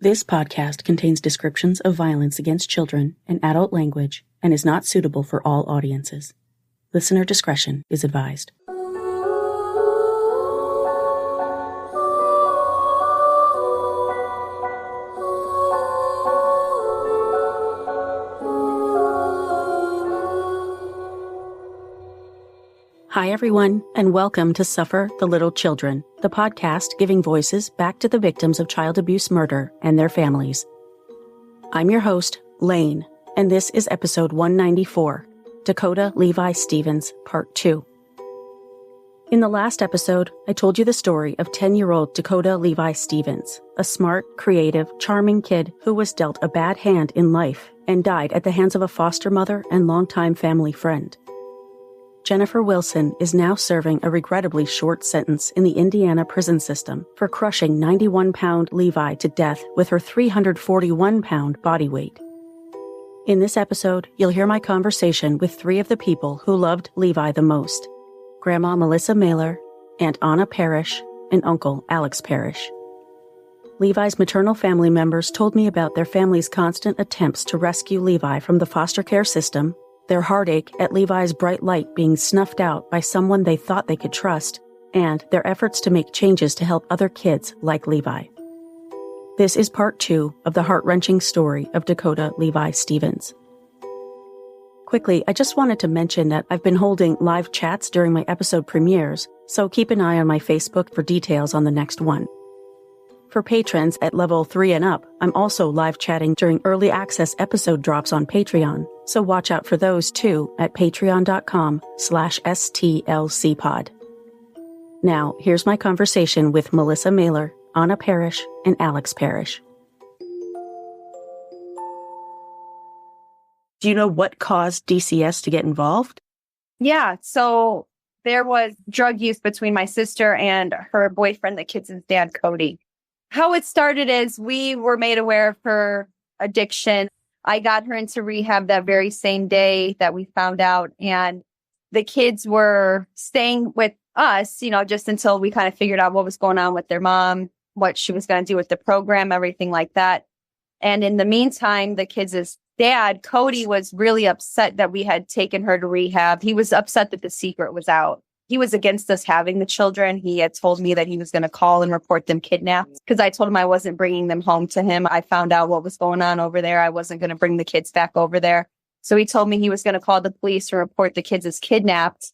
This podcast contains descriptions of violence against children and adult language and is not suitable for all audiences. Listener discretion is advised. Hi, everyone, and welcome to Suffer the Little Children, the podcast giving voices back to the victims of child abuse murder and their families. I'm your host, Lane, and this is episode 194, Dakota Levi Stevens, Part 2. In the last episode, I told you the story of 10-year-old Dakota Levi Stevens, a smart, creative, charming kid who was dealt a bad hand in life and died at the hands of a foster mother and longtime family friend. Jennifer Wilson is now serving a regrettably short sentence in the Indiana prison system for crushing 91-pound Levi to death with her 341-pound body weight. In this episode, you'll hear my conversation with three of the people who loved Levi the most: Grandma Melissa Mahler, Aunt Ana Parrish, and Uncle Alex Parrish. Levi's maternal family members told me about their family's constant attempts to rescue Levi from the foster care system, their heartache at Levi's bright light being snuffed out by someone they thought they could trust, and their efforts to make changes to help other kids like Levi. This is part 2 of the heart-wrenching story of Dakota Levi Stevens. Quickly, I just wanted to mention that I've been holding live chats during my episode premieres, so keep an eye on my Facebook for details on the next one. For patrons at level 3 and up, I'm also live chatting during early access episode drops on Patreon, so watch out for those too at patreon.com/stlcpod. Now, here's my conversation with Melissa Mahler, Ana Parrish, and Alex Parrish. Do you know what caused DCS to get involved? Yeah, so there was drug use between my sister and her boyfriend, the kids' dad, Cody. How it started is we were made aware of her addiction. I got her into rehab that very same day that we found out. And the kids were staying with us, just until we kind of figured out what was going on with their mom, what she was going to do with the program, everything like that. And in the meantime, the kids' dad, Cody, was really upset that we had taken her to rehab. He was upset that the secret was out. He was against us having the children. He had told me that he was going to call and report them kidnapped because I told him I wasn't bringing them home to him. I found out what was going on over there. I wasn't going to bring the kids back over there. So he told me he was going to call the police and report the kids as kidnapped.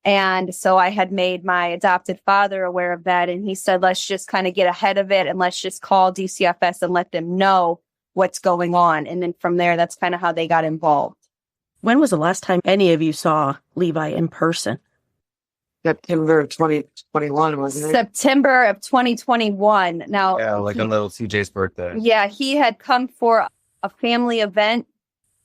And so I had made my adopted father aware of that. And he said, let's just kind of get ahead of it and let's just call DCFS and let them know what's going on. And then from there, that's kind of how they got involved. When was the last time any of you saw Levi in person? September of 2021, wasn't it? September of 2021. Now, yeah, like on little CJ's birthday. Yeah, he had come for a family event.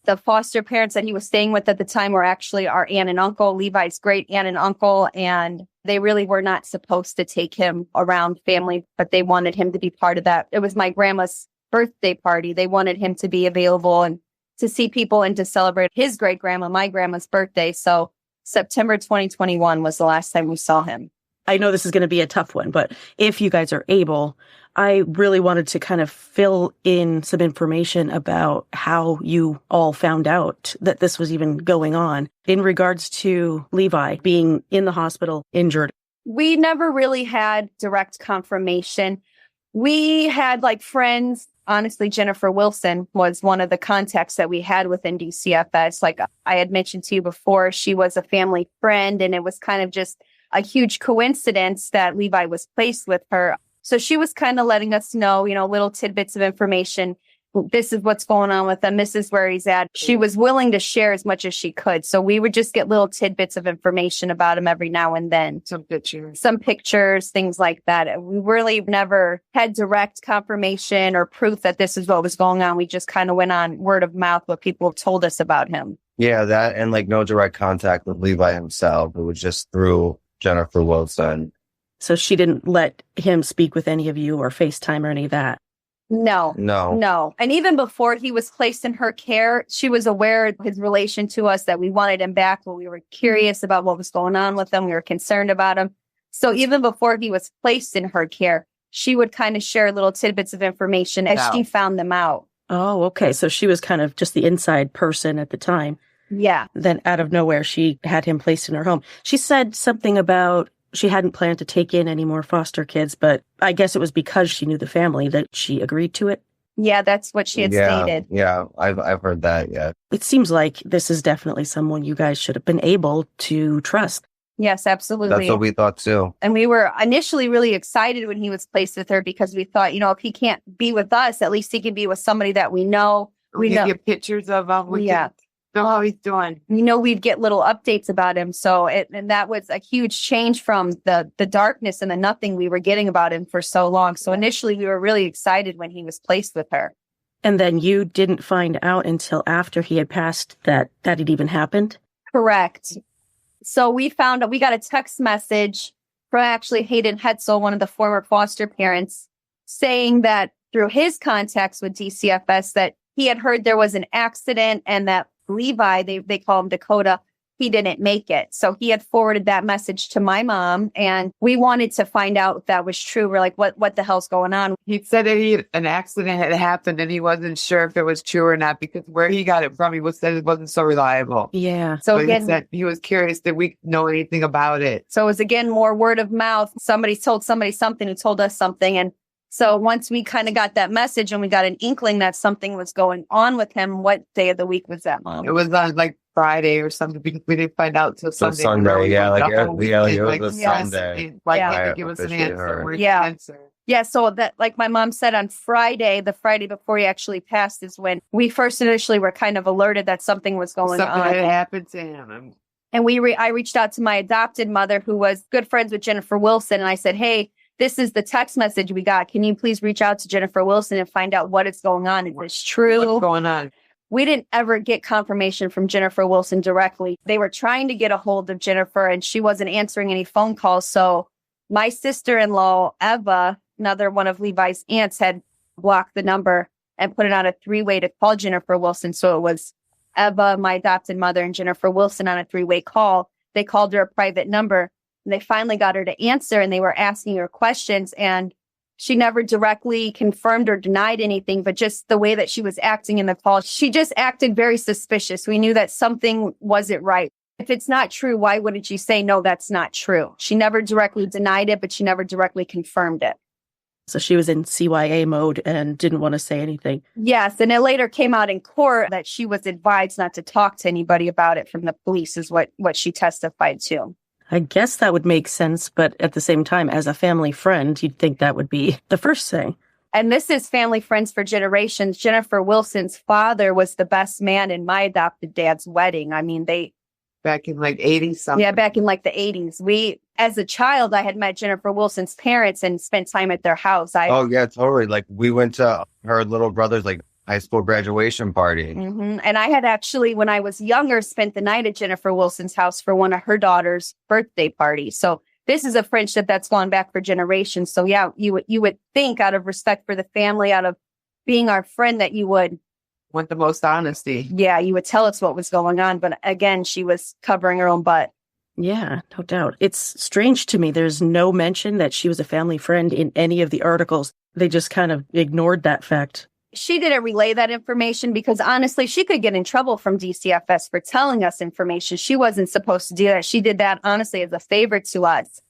The foster parents that he was staying with at the time were actually our aunt and uncle, Levi's great aunt and uncle, and they really were not supposed to take him around family, but they wanted him to be part of that. It was my grandma's birthday party. They wanted him to be available and to see people and to celebrate his great grandma, my grandma's birthday. So September 2021 was the last time we saw him. I know this is going to be a tough one, but if you guys are able, I really wanted to kind of fill in some information about how you all found out that this was even going on in regards to Levi being in the hospital injured. We never really had direct confirmation. We had friends. Honestly, Jennifer Wilson was one of the contacts that we had within DCFS. Like I had mentioned to you before, she was a family friend, and it was kind of just a huge coincidence that Levi was placed with her. So she was kind of letting us know, little tidbits of information. This is what's going on with him. This is where he's at. She was willing to share as much as she could. So we would just get little tidbits of information about him every now and then. Some pictures, things like that. We really never had direct confirmation or proof that this is what was going on. We just kind of went on word of mouth, what people told us about him. Yeah, that and no direct contact with Levi himself. It was just through Jennifer Wilson. So she didn't let him speak with any of you or FaceTime or any of that? No. And even before he was placed in her care, she was aware of his relation to us, that we wanted him back, but we were curious about what was going on with him. We were concerned about him. So even before he was placed in her care, she would kind of share little tidbits of information as she found them out. Oh, okay. So she was kind of just the inside person at the time. Yeah. Then out of nowhere, she had him placed in her home. She said something about she hadn't planned to take in any more foster kids, but I guess it was because she knew the family that she agreed to it. Yeah, that's what she had stated. Yeah, I've heard that, yeah. It seems like this is definitely someone you guys should have been able to trust. Yes, absolutely. That's what we thought too. And we were initially really excited when he was placed with her because we thought, if he can't be with us, at least he can be with somebody that we know. We know. Get pictures of him. We know how he's doing. We'd get little updates about him. So and that was a huge change from the darkness and the nothing we were getting about him for so long. So initially we were really excited when he was placed with her. And then you didn't find out until after he had passed that it even happened? Correct. So we got a text message from actually Hayden Hetzel, one of the former foster parents, saying that through his contacts with DCFS that he had heard there was an accident and that Levi, they call him Dakota, he didn't make it. So he had forwarded that message to my mom and we wanted to find out if that was true. We're like, what the hell's going on? He said that an accident had happened and he wasn't sure if it was true or not because where he got it from, said it wasn't so reliable. Yeah. So again, he said he was curious that we know anything about it. So it was again more word of mouth. Somebody told somebody something who told us something. And so once we kind of got that message and we got an inkling that something was going on with him, what day of the week was that, Mom? It was on Friday or something because we didn't find out till Sunday. Sunday, yeah, it was Sunday. Had to give us an answer. Yeah, so that, like my mom said, on Friday, the Friday before he actually passed is when we first initially were kind of alerted that something was going on. Something had happened to him. And I reached out to my adopted mother who was good friends with Jennifer Wilson. And I said, hey, this is the text message we got. Can you please reach out to Jennifer Wilson and find out what is going on? Is this true? What's going on? We didn't ever get confirmation from Jennifer Wilson directly. They were trying to get a hold of Jennifer and she wasn't answering any phone calls. So my sister-in-law, Eva, another one of Levi's aunts, had blocked the number and put it on a 3-way to call Jennifer Wilson. So it was Eva, my adopted mother, and Jennifer Wilson on a 3-way call. They called her a private number. And they finally got her to answer and they were asking her questions and she never directly confirmed or denied anything, but just the way that she was acting in the call, she just acted very suspicious. We knew that something wasn't right. If it's not true, why wouldn't you say, no, that's not true? She never directly denied it, but she never directly confirmed it. So she was in CYA mode and didn't want to say anything. Yes. And it later came out in court that she was advised not to talk to anybody about it from the police is what she testified to. I guess that would make sense, but at the same time, as a family friend, you'd think that would be the first thing. And this is family friends for generations. Jennifer Wilson's father was the best man in my adopted dad's wedding. I mean, back in 80 something. Yeah, back in the 80s. As a child, I had met Jennifer Wilson's parents and spent time at their house. Oh, yeah, totally. We went to her little brother's high school graduation party. Mm-hmm. And I had actually, when I was younger, spent the night at Jennifer Wilson's house for one of her daughter's birthday parties. So this is a friendship that's gone back for generations. So yeah, you would think out of respect for the family, out of being our friend, that you would want the most honesty. Yeah, you would tell us what was going on. But again, she was covering her own butt. Yeah, no doubt. It's strange to me. There's no mention that she was a family friend in any of the articles. They just kind of ignored that fact. She didn't relay that information because honestly, she could get in trouble from DCFS for telling us information. She wasn't supposed to do that. She did that honestly as a favor to us.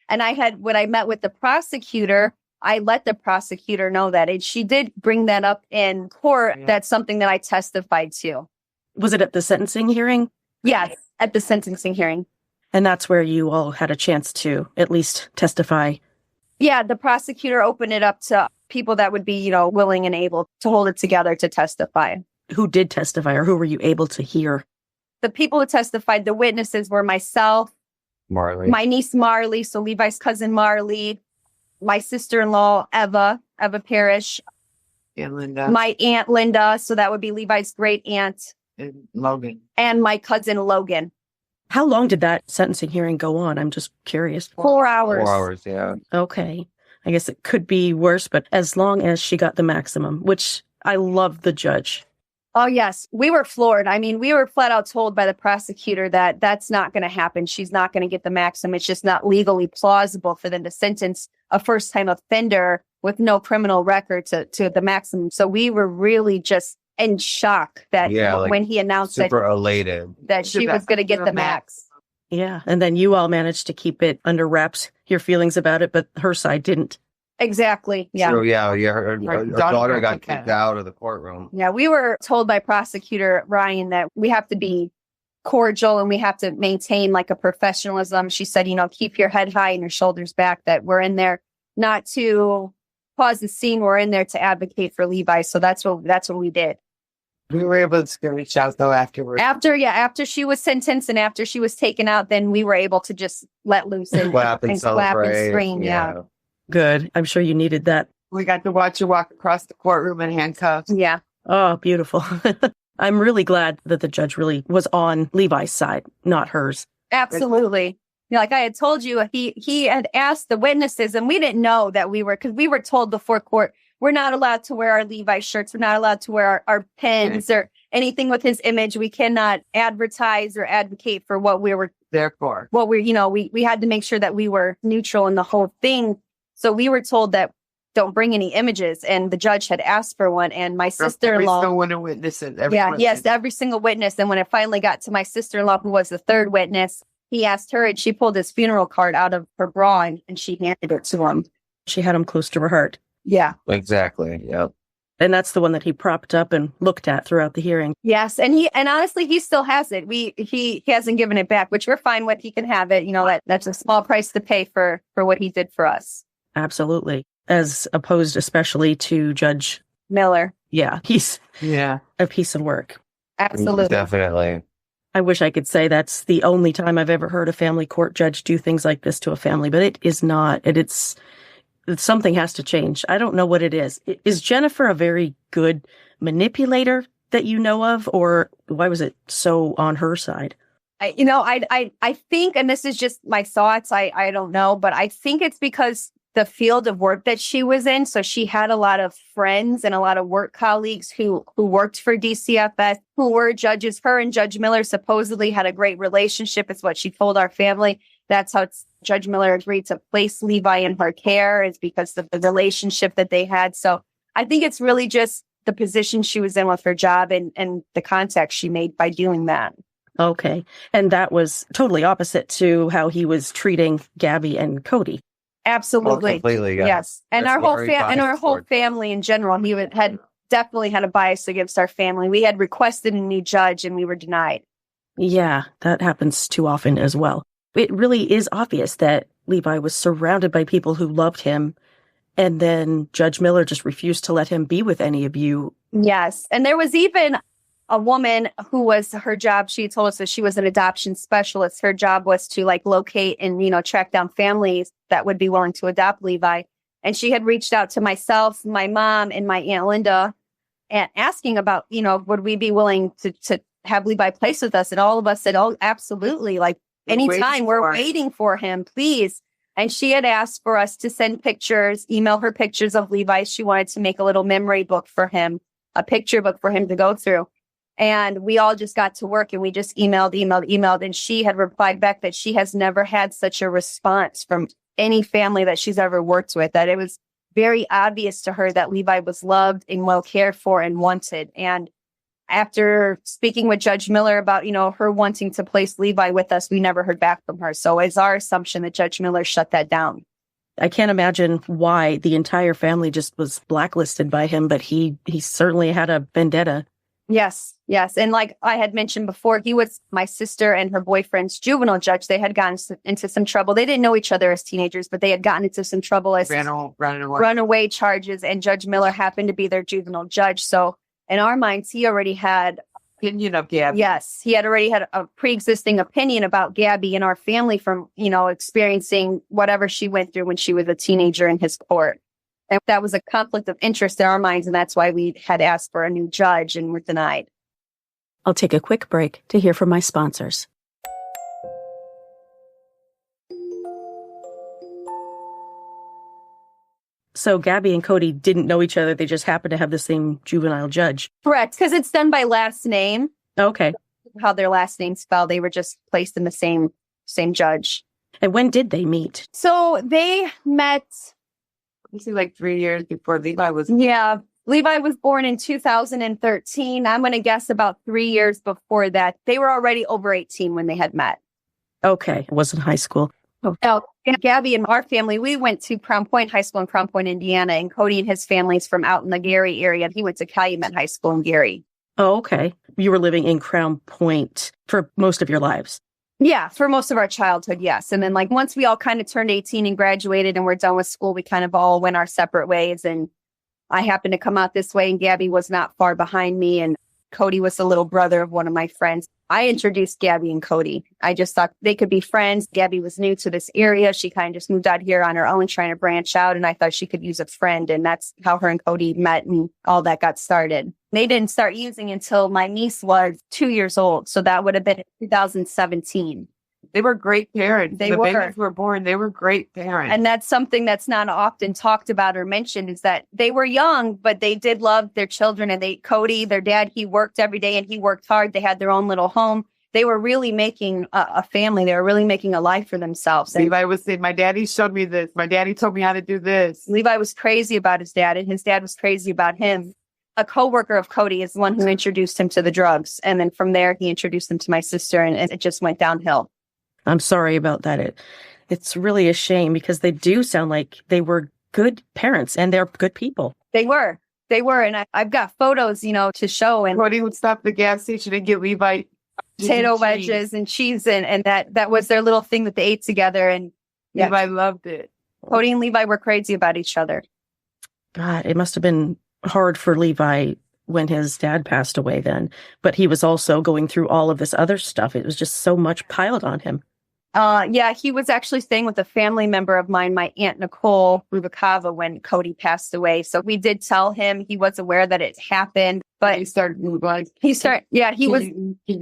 And when I met with the prosecutor, I let the prosecutor know that. And she did bring that up in court. Yeah. That's something that I testified to. Was it at the sentencing hearing? Yes, at the sentencing hearing. And that's where you all had a chance to at least testify. Yeah, the prosecutor opened it up to people that would be, willing and able to hold it together to testify. Who did testify or who were you able to hear? The people who testified, the witnesses were myself, Marley, my niece Marley, so Levi's cousin Marley, my sister-in-law Eva Parrish, and Linda, my aunt Linda, so that would be Levi's great aunt, and Logan, and my cousin Logan. How long did that sentencing hearing go on? I'm just curious. 4 hours. 4 hours, yeah. Okay. I guess it could be worse, but as long as she got the maximum, which I love the judge. Oh, yes. We were floored. I mean, we were flat out told by the prosecutor that that's not going to happen. She's not going to get the maximum. It's just not legally plausible for them to sentence a first-time offender with no criminal record to the maximum. So we were really just in shock that when he announced super elated that she was going to get the max. Yeah. And then you all managed to keep it under wraps, your feelings about it, but her side didn't. Exactly. Yeah. So, her daughter got kicked out of the courtroom. Yeah. We were told by prosecutor Ryan that we have to be cordial and we have to maintain like a professionalism. She said, keep your head high and your shoulders back, that we're in there not to cause the scene. We're in there to advocate for Levi. So that's what we did. We were able to reach out though afterwards. After she was sentenced and after she was taken out, then we were able to just let loose and clap and scream. Yeah. Good. I'm sure you needed that. We got to watch her walk across the courtroom in handcuffs. Yeah. Oh, beautiful. I'm really glad that the judge really was on Levi's side, not hers. Absolutely. Like I had told you, he had asked the witnesses and we didn't know that because we were told before court, we're not allowed to wear our Levi shirts. We're not allowed to wear our pins or anything with his image. We cannot advertise or advocate for what we were there for. What we had to make sure that we were neutral in the whole thing. So we were told that don't bring any images. And the judge had asked for one. And my sister-in-law. Every single witness. Every single witness. And when it finally got to my sister-in-law, who was the third witness, he asked her and she pulled his funeral card out of her bra and she handed it to him. She had him close to her heart. Yeah. Exactly. Yep. And that's the one that he propped up and looked at throughout the hearing. Yes. And honestly, he still has it. He hasn't given it back, which we're fine with. He can have it. That's a small price to pay for what he did for us. Absolutely. As opposed especially to Judge Miller. Yeah. He's a piece of work. Absolutely. Definitely. I wish I could say that's the only time I've ever heard a family court judge do things like this to a family, but it is not. It's something has to change. I don't know what it is. Is Jennifer a very good manipulator that you know of, or why was it so on her side? I think, and this is just my thoughts, I don't know, but I think it's because the field of work that she was in. So she had a lot of friends and a lot of work colleagues who worked for DCFS, who were judges. Her and Judge Miller supposedly had a great relationship. It's what she told our family. That's how Judge Miller agreed to place Levi in her care, is because of the relationship that they had. So I think it's really just the position she was in with her job and the contacts she made by doing that. Okay. And that was totally opposite to how he was treating Gabby and Cody. Absolutely. Oh, completely. Yeah. Yes. And our whole family in general, he had definitely had a bias against our family. We had requested a new judge and we were denied. Yeah, that happens too often as well. It really is obvious that Levi was surrounded by people who loved him, and then Judge Miller just refused to let him be with any of you. Yes. And there was even a woman who was her job. She told us that she was an adoption specialist. Her job was to locate and, track down families that would be willing to adopt Levi. And she had reached out to myself, my mom, and my Aunt Linda and asking about, would we be willing to have Levi placed with us? And all of us said, oh, absolutely. Anytime, we're waiting for him, please. And she had asked for us to send pictures, email her pictures of Levi. She wanted to make a little memory book for him, a picture book for him to go through. And we all just got to work and we just emailed. And she had replied back that she has never had such a response from any family that she's ever worked with, that it was very obvious to her that Levi was loved and well cared for and wanted. And after speaking with Judge Miller about, her wanting to place Levi with us, we never heard back from her. So it's our assumption that Judge Miller shut that down. I can't imagine why the entire family just was blacklisted by him, but he certainly had a vendetta. Yes. And like I had mentioned before, he was my sister and her boyfriend's juvenile judge. They had gotten into some trouble. They didn't know each other as teenagers, but they had gotten into some trouble as runaway charges. And Judge Miller happened to be their juvenile judge. So in our minds, he already had opinion of Gabby. Yes, he had already had a pre-existing opinion about Gabby and our family from, experiencing whatever she went through when she was a teenager in his court. And that was a conflict of interest in our minds. And that's why we had asked for a new judge and were denied. I'll take a quick break to hear from my sponsors. So Gabby and Cody didn't know each other. They just happened to have the same juvenile judge. Correct. Because it's done by last name. Okay. How their last names spell. They were just placed in the same judge. And when did they meet? So they met This is like 3 years before Levi was. Yeah. Levi was born in 2013. I'm going to guess about 3 years before that. They were already over 18 when they had met. Okay. It was in high school. Oh. Now, Gabby and our family, we went to Crown Point High School in Crown Point, Indiana, and Cody and his family's from out in the Gary area. He went to Calumet High School in Gary. Oh, okay. You were living in Crown Point for most of your lives. Yeah, for most of our childhood, yes. And then like once we all kind of turned 18 and graduated and we're done with school, we kind of all went our separate ways. And I happened to come out this way and Gabby was not far behind me. And Cody was the little brother of one of my friends. I introduced Gabby and Cody. I just thought they could be friends. Gabby was new to this area. She kind of just moved out here on her own, trying to branch out. And I thought she could use a friend. And that's how her and Cody met and all that got started. They didn't start using until my niece was 2 years old. So that would have been in 2017. They were great parents. They the were. babies were born. They were great parents. And that's something that's not often talked about or mentioned is that they were young, but they did love their children. And Cody, their dad, he worked every day and he worked hard. They had their own little home. They were really making a family. They were really making a life for themselves. And Levi was saying, my daddy showed me this. My daddy told me how to do this. Levi was crazy about his dad and his dad was crazy about him. A coworker of Cody is the one who introduced him to the drugs. And then from there, he introduced them to my sister and it just went downhill. I'm sorry about that. It's really a shame because they do sound like they were good parents and they're good people. They were. And I've got photos, to show. And Cody would stop at the gas station and get Levi potato wedges and cheese. And that was their little thing that they ate together. And yeah. Levi loved it. Cody and Levi were crazy about each other. God, it must have been hard for Levi when his dad passed away then. But he was also going through all of this other stuff. It was just so much piled on him. Yeah, he was actually staying with a family member of mine, my Aunt Nicole Rubikava, when Cody passed away. So we did tell him. He was aware that it happened, but he started like he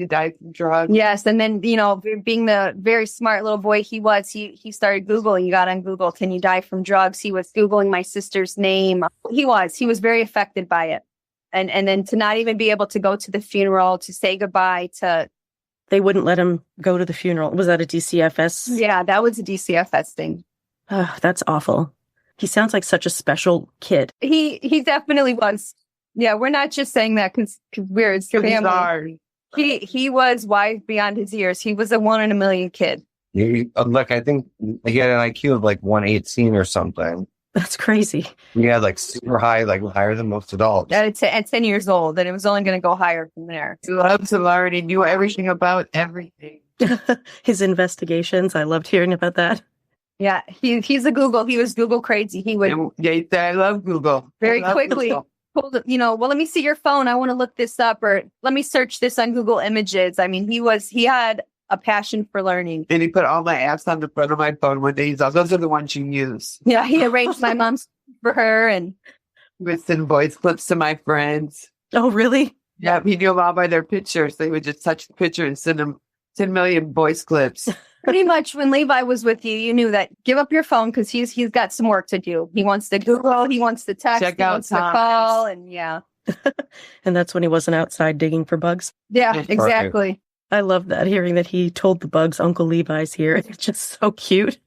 died from drugs. Yes, and then being the very smart little boy he was, he started Googling. He got on Google, can you die from drugs? He was Googling my sister's name. He was very affected by it, and then to not even be able to go to the funeral, to say goodbye to. They wouldn't let him go to the funeral. Was that a DCFS? Yeah, that was a DCFS thing. Oh, that's awful. He sounds like such a special kid. He definitely was. Yeah, we're not just saying that because we're his family. He was wise beyond his years. He was a 1 in a million kid. Look, I think he had an IQ of like 118 or something. That's crazy. Yeah, like super high, like higher than most adults. At 10 years old, and it was only going to go higher from there. He loved to learn. He knew everything about everything. His investigations, I loved hearing about that. Yeah, he's a Google. He was Google crazy. He would. Yeah, he said, I love Google. Very quickly. Google. Well, let me see your phone. I want to look this up, or let me search this on Google Images. I mean, he had a passion for learning. And he put all my apps on the front of my phone one day. He thought, those are the ones you use. Yeah, he arranged my mom's for her and would send voice clips to my friends. Oh, really? Yeah, he knew them all by their pictures. They would just touch the picture and send them 10 million voice clips. Pretty much when Levi was with you, you knew that give up your phone because he's got some work to do. He wants to Google, he wants to text, he wants to call, and yeah. And that's when he wasn't outside digging for bugs? Yeah, exactly. I love that, hearing that he told the bugs Uncle Levi's here. It's just so cute.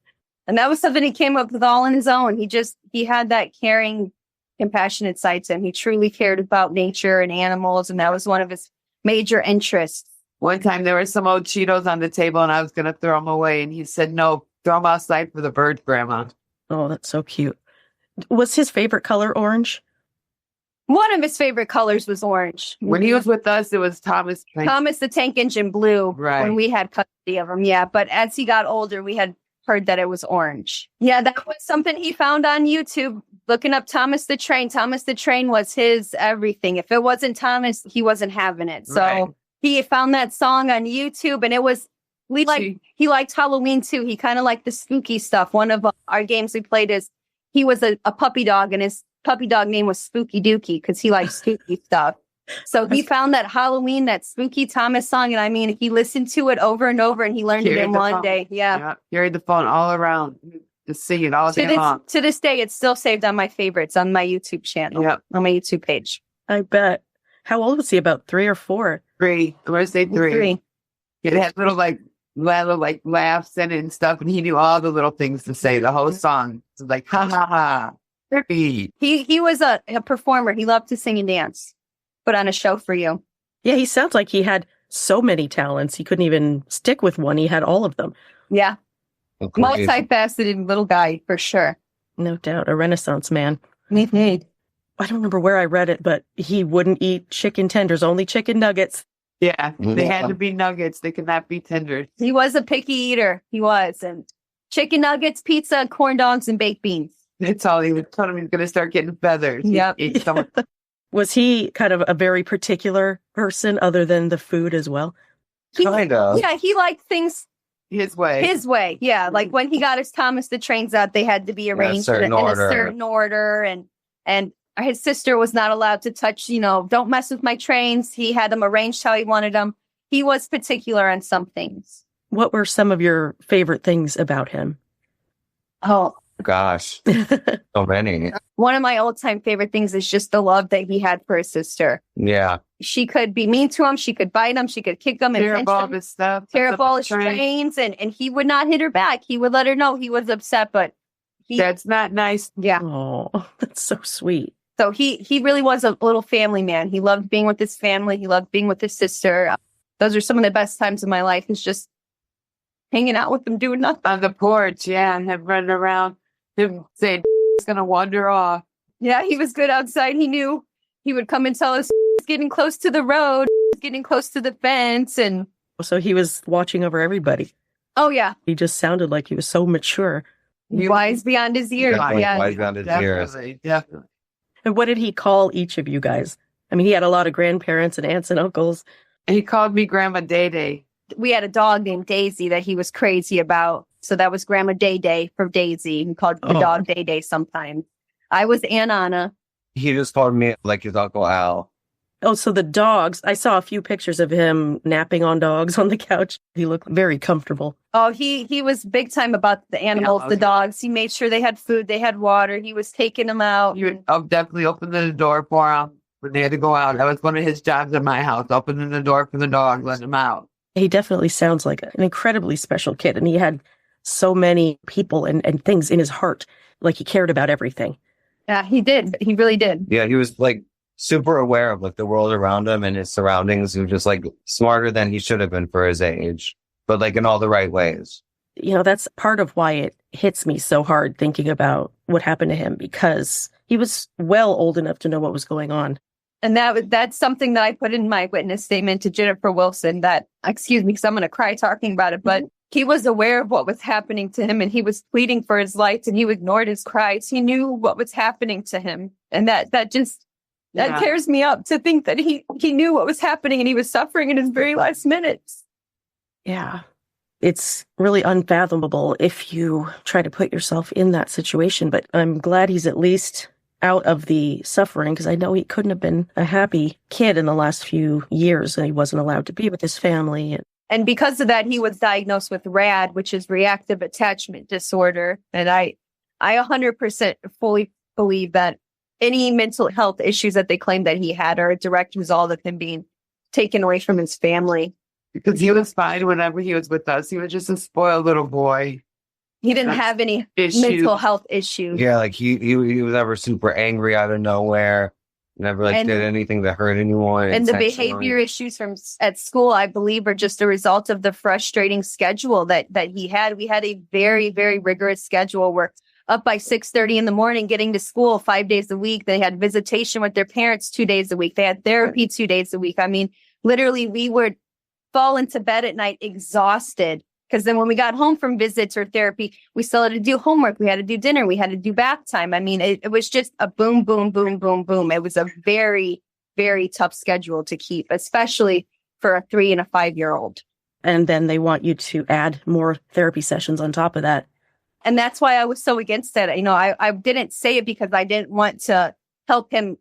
And that was something he came up with all on his own. He had that caring, compassionate side to him. He truly cared about nature and animals, and that was one of his major interests. One time there were some old Cheetos on the table, and I was going to throw them away, and he said, no, throw them outside for the birds, Grandma. Oh, that's so cute. Was his favorite color orange? One of his favorite colors was orange. When he was with us, it was Thomas the Tank Engine Blue. Right. When we had custody of him. Yeah. But as he got older, we had heard that it was orange. Yeah. That was something he found on YouTube, looking up Thomas the Train. Thomas the Train was his everything. If it wasn't Thomas, he wasn't having it. So he found that song on YouTube, and it was, he liked Halloween too. He kind of liked the spooky stuff. One of our games we played is he was a puppy dog, and his puppy dog name was Spooky Dookie because he liked spooky stuff. So he found that Halloween, that spooky Thomas song. And I mean, he listened to it over and over, and he learned it in one day. Yeah. Carried the phone all around to sing it all day long. To this day, it's still saved on my favorites on my YouTube channel, on my YouTube page. I bet. How old was he? About 3 or 4? 3. I'm going to say 3. It had little laughs in it and stuff. And he knew all the little things to say, the whole song. It was like, ha, ha, ha. He was a performer. He loved to sing and dance. Put on a show for you. Yeah, he sounds like he had so many talents. He couldn't even stick with one. He had all of them. Yeah. Multifaceted little guy, for sure. No doubt. A Renaissance man. Mm-hmm. I don't remember where I read it, but he wouldn't eat chicken tenders, only chicken nuggets. Yeah, they had to be nuggets. They could not be tenders. He was a picky eater. He was. And chicken nuggets, pizza, corn dogs, and baked beans. That's all he was telling him. He's going to start getting feathers. Yep. Was he kind of a very particular person other than the food as well? Kind of. Yeah, he liked things his way. His way, yeah. Like when he got his Thomas the Trains out, they had to be arranged in a certain order. And his sister was not allowed to touch, don't mess with my trains. He had them arranged how he wanted them. He was particular on some things. What were some of your favorite things about him? Oh, gosh, so many. One of my all-time favorite things is just the love that he had for his sister. Yeah. She could be mean to him. She could bite him. She could kick him. Tear up all his stuff. Tear up all his trains. And he would not hit her back. He would let her know he was upset, but that's not nice. Yeah. Oh, that's so sweet. So he really was a little family man. He loved being with his family. He loved being with his sister. Those are some of the best times of my life, is just hanging out with them, doing nothing. On the porch, yeah, and him running around, him saying, "It's going to wander off." Yeah, he was good outside. He knew he would come and tell us he's getting close to the road, getting close to the fence. And so he was watching over everybody. Oh, yeah. He just sounded like he was so mature. Wise beyond his years. Yeah. Wise beyond his years. Definitely. And what did he call each of you guys? I mean, he had a lot of grandparents and aunts and uncles. He called me Grandma Day Day. We had a dog named Daisy that he was crazy about. So that was Grandma Day Day for Daisy. He called the dog Day Day sometimes. I was Aunt Anna. He just called me like his Uncle Al. Oh, so the dogs, I saw a few pictures of him napping on dogs on the couch. He looked very comfortable. Oh, he was big time about the animals, the dogs. He made sure they had food, they had water. He was taking them out. You would definitely open the door for them when they had to go out. That was one of his jobs in my house, opening the door for the dog, letting them out. He definitely sounds like an incredibly special kid. And he had so many people and things in his heart. Like he cared about everything. Yeah, he did. He really did. Yeah, he was like super aware of like the world around him and his surroundings. He was just like smarter than he should have been for his age, but like in all the right ways. That's part of why it hits me so hard thinking about what happened to him, because he was well old enough to know what was going on. And that's something that I put in my witness statement to Jennifer Wilson, that, excuse me, because I'm going to cry talking about it, but he was aware of what was happening to him and he was pleading for his life and he ignored his cries. He knew what was happening to him. And that tears me up to think that he knew what was happening and he was suffering in his very last minutes. Yeah. It's really unfathomable if you try to put yourself in that situation, but I'm glad he's at least out of the suffering, because I know he couldn't have been a happy kid in the last few years and he wasn't allowed to be with his family. And because of that, he was diagnosed with RAD, which is reactive attachment disorder. And I 100% fully believe that any mental health issues that they claim that he had are a direct result of him being taken away from his family. Because he was fine whenever he was with us. He was just a spoiled little boy. He didn't have any mental health issues. Yeah, like he was never super angry out of nowhere. Never did anything that hurt anyone. And the behavior issues at school, I believe, are just a result of the frustrating schedule that he had. We had a very, very rigorous schedule. We're up by 6:30 in the morning, getting to school 5 days a week. They had visitation with their parents 2 days a week. They had therapy 2 days a week. I mean, literally, we would fall into bed at night exhausted. Because then when we got home from visits or therapy, we still had to do homework. We had to do dinner. We had to do bath time. I mean, it was just a boom, boom, boom, boom, boom. It was a very, very tough schedule to keep, especially for a 3 and a 5-year-old. And then they want you to add more therapy sessions on top of that. And that's why I was so against it. I didn't say it because I didn't want to help him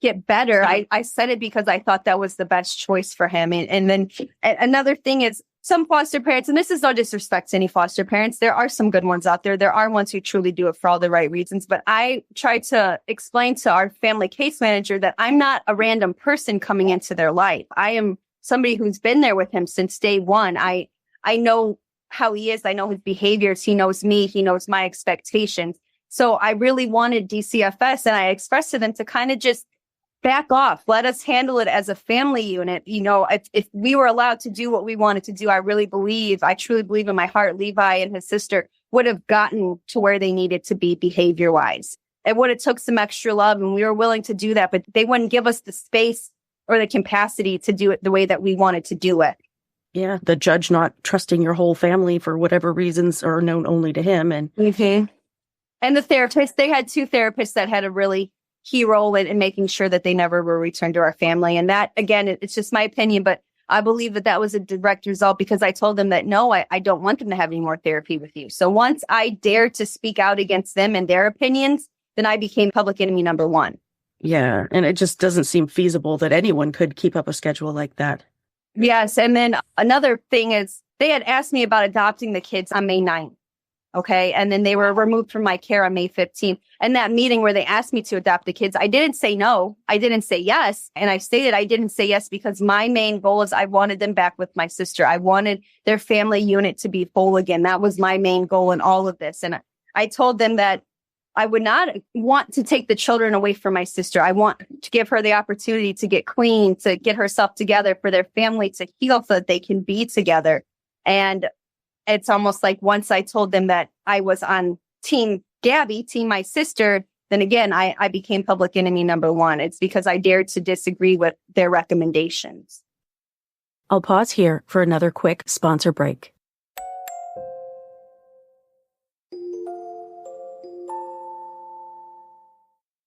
get better. I said it because I thought that was the best choice for him. And then another thing is, some foster parents, and this is no disrespect to any foster parents, there are some good ones out there. There are ones who truly do it for all the right reasons. But I try to explain to our family case manager that I'm not a random person coming into their life. I am somebody who's been there with him since day one. I know how he is. I know his behaviors. He knows me. He knows my expectations. So I really wanted DCFS, and I expressed to them to kind of just back off. Let us handle it as a family unit. You know, if we were allowed to do what we wanted to do, I truly believe in my heart, Levi and his sister would have gotten to where they needed to be behavior wise. It would have took some extra love, and we were willing to do that, but they wouldn't give us the space or the capacity to do it the way that we wanted to do it. Yeah, the judge not trusting your whole family for whatever reasons are known only to him. And and the therapist, they had 2 therapists that had a really key role in making sure that they never were returned to our family. And that, again, it's just my opinion, but I believe that that was a direct result because I told them that, no, I don't want them to have any more therapy with you. So once I dared to speak out against them and their opinions, then I became public enemy number 1. Yeah. And it just doesn't seem feasible that anyone could keep up a schedule like that. Yes. And then another thing is they had asked me about adopting the kids on May 9th. Okay. And then they were removed from my care on May 15th. And that meeting where they asked me to adopt the kids, I didn't say no. I didn't say yes. And I stated I didn't say yes because my main goal is I wanted them back with my sister. I wanted their family unit to be whole again. That was my main goal in all of this. And I told them that I would not want to take the children away from my sister. I want to give her the opportunity to get clean, to get herself together, for their family to heal so that they can be together. And it's almost like once I told them that I was on Team Gabby, Team my sister, then again, I became public enemy number 1. It's because I dared to disagree with their recommendations. I'll pause here for another quick sponsor break.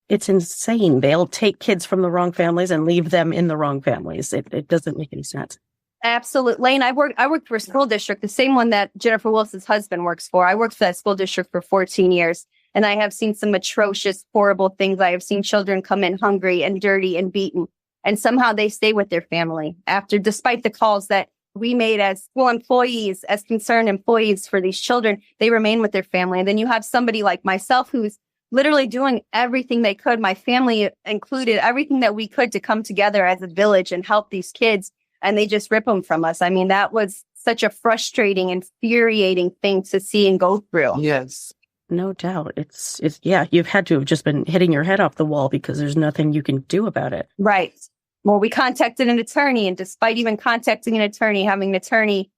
It's insane. They'll take kids from the wrong families and leave them in the wrong families. It doesn't make any sense. Absolutely. Lane, I worked for a school district, the same one that Jennifer Wilson's husband works for. I worked for that school district for 14 years, and I have seen some atrocious, horrible things. I have seen children come in hungry and dirty and beaten, and somehow they stay with their family despite the calls that we made as school employees, as concerned employees for these children, they remain with their family. And then you have somebody like myself who's literally doing everything they could, my family included, everything that we could to come together as a village and help these kids. And they just rip them from us. I mean, that was such a frustrating, infuriating thing to see and go through. Yes. No doubt. It's yeah, you've had to have just been hitting your head off the wall because there's nothing you can do about it. Right. Well, we contacted an attorney, and despite even contacting an attorney, having an attorney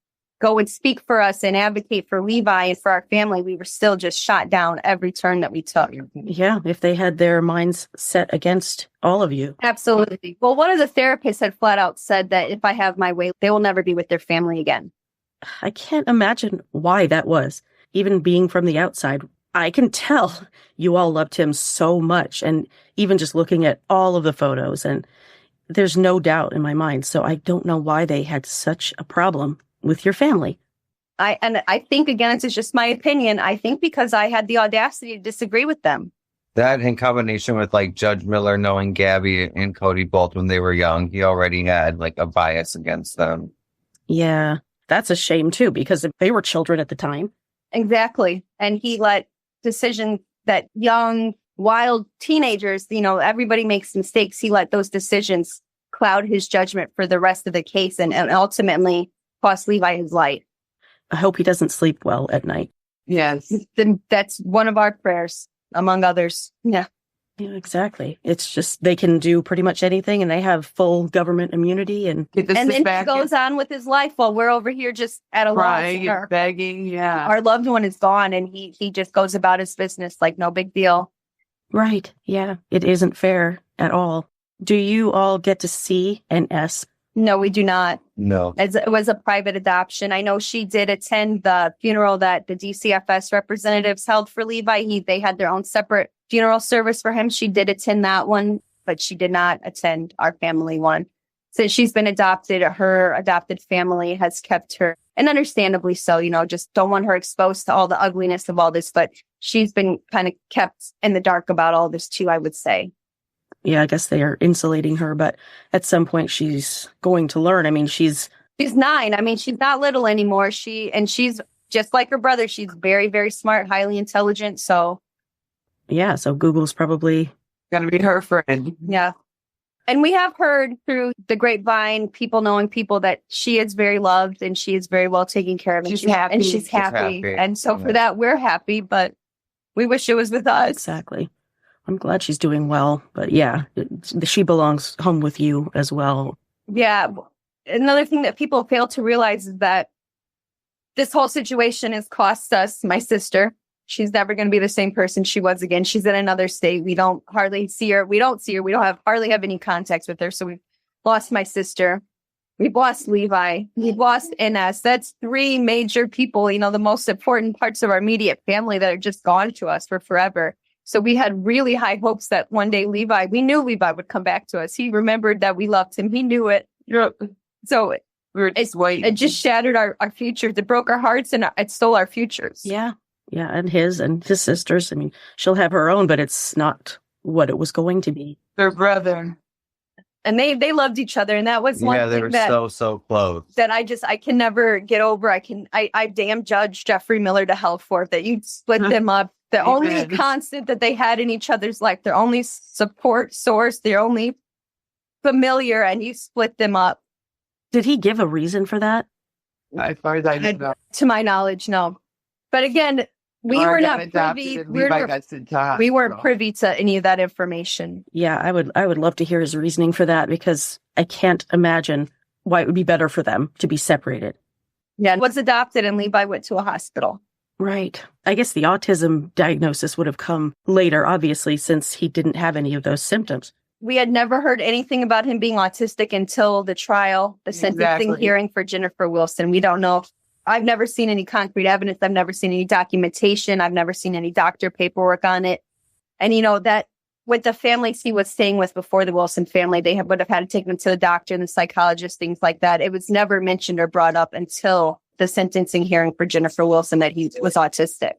go and speak for us and advocate for Levi and for our family, we were still just shot down every turn that we took. Yeah, if they had their minds set against all of you. Absolutely. Well, one of the therapists had flat out said that if I have my way, they will never be with their family again. I can't imagine why that was. Even being from the outside, I can tell you all loved him so much. And even just looking at all of the photos, and there's no doubt in my mind. So I don't know why they had such a problem with your family. I think, again, it's just my opinion. I think because I had the audacity to disagree with them. That in combination with like Judge Miller knowing Gabby and Cody both when they were young, he already had like a bias against them. Yeah, that's a shame too, because if they were children at the time. Exactly. And he let decisions that young, wild teenagers, everybody makes mistakes. He let those decisions cloud his judgment for the rest of the case and ultimately cost Levi his life. I hope he doesn't sleep well at night. Yes. Then that's one of our prayers, among others. Yeah. Yeah, exactly. It's just they can do pretty much anything, and they have full government immunity. And then he goes on with his life while we're over here just at a crying loss. And begging. Yeah. Our loved one is gone, and he just goes about his business like no big deal. Right. Yeah. It isn't fair at all. Do you all get to see an S? No, we do not. No. It was a private adoption. I know she did attend the funeral that the DCFS representatives held for Levi. They had their own separate funeral service for him. She did attend that one, but she did not attend our family one. Since she's been adopted, her adopted family has kept her, and understandably so, just don't want her exposed to all the ugliness of all this. But she's been kind of kept in the dark about all this too, I would say. Yeah, I guess they are insulating her, but at some point she's going to learn. I mean, she's 9. I mean, she's not little anymore. She's just like her brother. She's very, very smart, highly intelligent. So yeah, so Google's probably going to be her friend. Yeah. And we have heard through the grapevine, people knowing people, that she is very loved and she is very well taken care of. She's happy. And she's happy. And so for that, we're happy. But We wish it was with us. Exactly. I'm glad she's doing well. But yeah, she belongs home with you as well. Yeah. Another thing that people fail to realize is that this whole situation has cost us, my sister. She's never going to be the same person she was again. She's in another state. We don't hardly see her. We don't see her. We don't hardly have any contact with her. So we've lost my sister. We've lost Levi. We've lost Ines. That's 3 major people, the most important parts of our immediate family that are just gone to us for forever. So we had really high hopes that one day we knew Levi would come back to us. He remembered that we loved him. He knew it. Yep. So We were just waiting. it just shattered our futures. It broke our hearts and it stole our futures. Yeah. Yeah. And his sisters. I mean, she'll have her own, but it's not what it was going to be. Their brother. And they loved each other. And that was one Yeah, they thing were so close. that I can never get over. I damn judge Jeffrey Miller to hell for it, that you split them up. The only constant that they had in each other's life, their only support source, their only familiar, and you split them up. Did he give a reason for that? As far as I know. To my knowledge, no. But again, we were not privy. We weren't privy to any of that information. Yeah, I would love to hear his reasoning for that, because I can't imagine why it would be better for them to be separated. Yeah, was adopted and Levi went to a hospital. Right. I guess the autism diagnosis would have come later, obviously, since he didn't have any of those symptoms. We had never heard anything about him being autistic until the trial, the sentencing hearing for Jennifer Wilson. We don't know. I've never seen any concrete evidence. I've never seen any documentation. I've never seen any doctor paperwork on it. And, that with the families he was staying with before the Wilson family, they would have had to take him to the doctor and the psychologist, things like that. It was never mentioned or brought up until the sentencing hearing for Jennifer Wilson that he was autistic.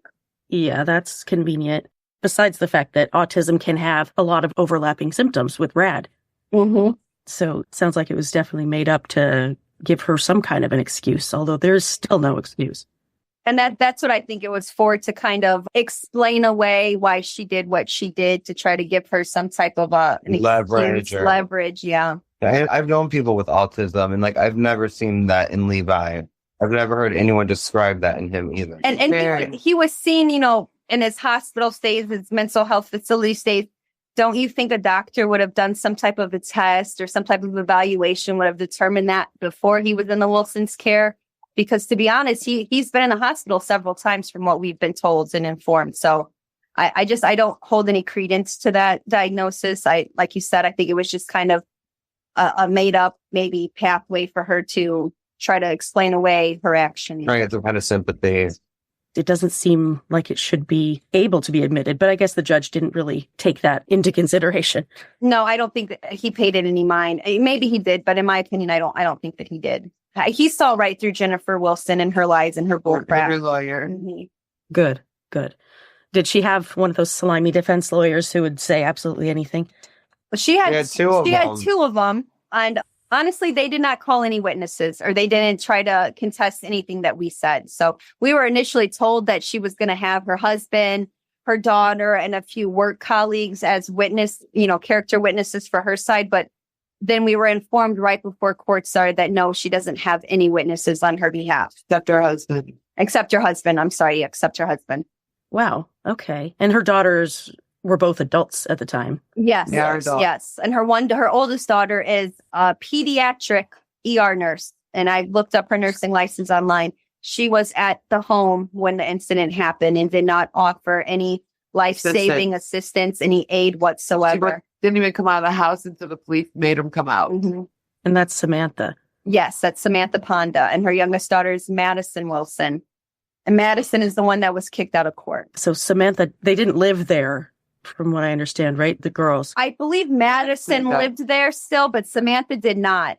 Yeah, that's convenient. Besides the fact that autism can have a lot of overlapping symptoms with RAD. Mm-hmm. So it sounds like it was definitely made up to give her some kind of an excuse, although there's still no excuse. And that's what I think it was for, to kind of explain away why she did what she did, to try to give her some type of leverage. Yeah. I've known people with autism, and I've never seen that in Levi. I've never heard anyone describe that in him either. And he was seen, in his hospital stays, his mental health facility stays. Don't you think a doctor would have done some type of a test or some type of evaluation, would have determined that before he was in the Wilson's care? Because to be honest, he's been in the hospital several times from what we've been told and informed. So I don't hold any credence to that diagnosis. Like you said, I think it was just kind of a made up maybe pathway for her to try to explain away her actions. Trying to get some kind of sympathy. It doesn't seem like it should be able to be admitted, but I guess the judge didn't really take that into consideration. No, I don't think that he paid it any mind. Maybe he did, but in my opinion, I don't think that he did. He saw right through Jennifer Wilson and her lies and her bullcrap. Her lawyer. Mm-hmm. Good. Did she have one of those slimy defense lawyers who would say absolutely anything? Well, she had two of them. And honestly, they did not call any witnesses, or they didn't try to contest anything that we said. So we were initially told that she was going to have her husband, her daughter, and a few work colleagues as character witnesses for her side. But then we were informed right before court started that no, she doesn't have any witnesses on her behalf. Except her husband. Except her husband. Wow. Okay. And her daughters were both adults at the time. Yes. Yeah, yes. And her oldest daughter is a pediatric ER nurse. And I looked up her nursing license online. She was at the home when the incident happened and did not offer any life-saving assistance, any aid whatsoever. She didn't even come out of the house until the police made them come out. Mm-hmm. And that's Samantha. Yes, that's Samantha Ponda. And her youngest daughter is Madison Wilson. And Madison is the one that was kicked out of court. So Samantha, they didn't live there, from what I understand, right? The girls. I believe Madison lived there still, but Samantha did not.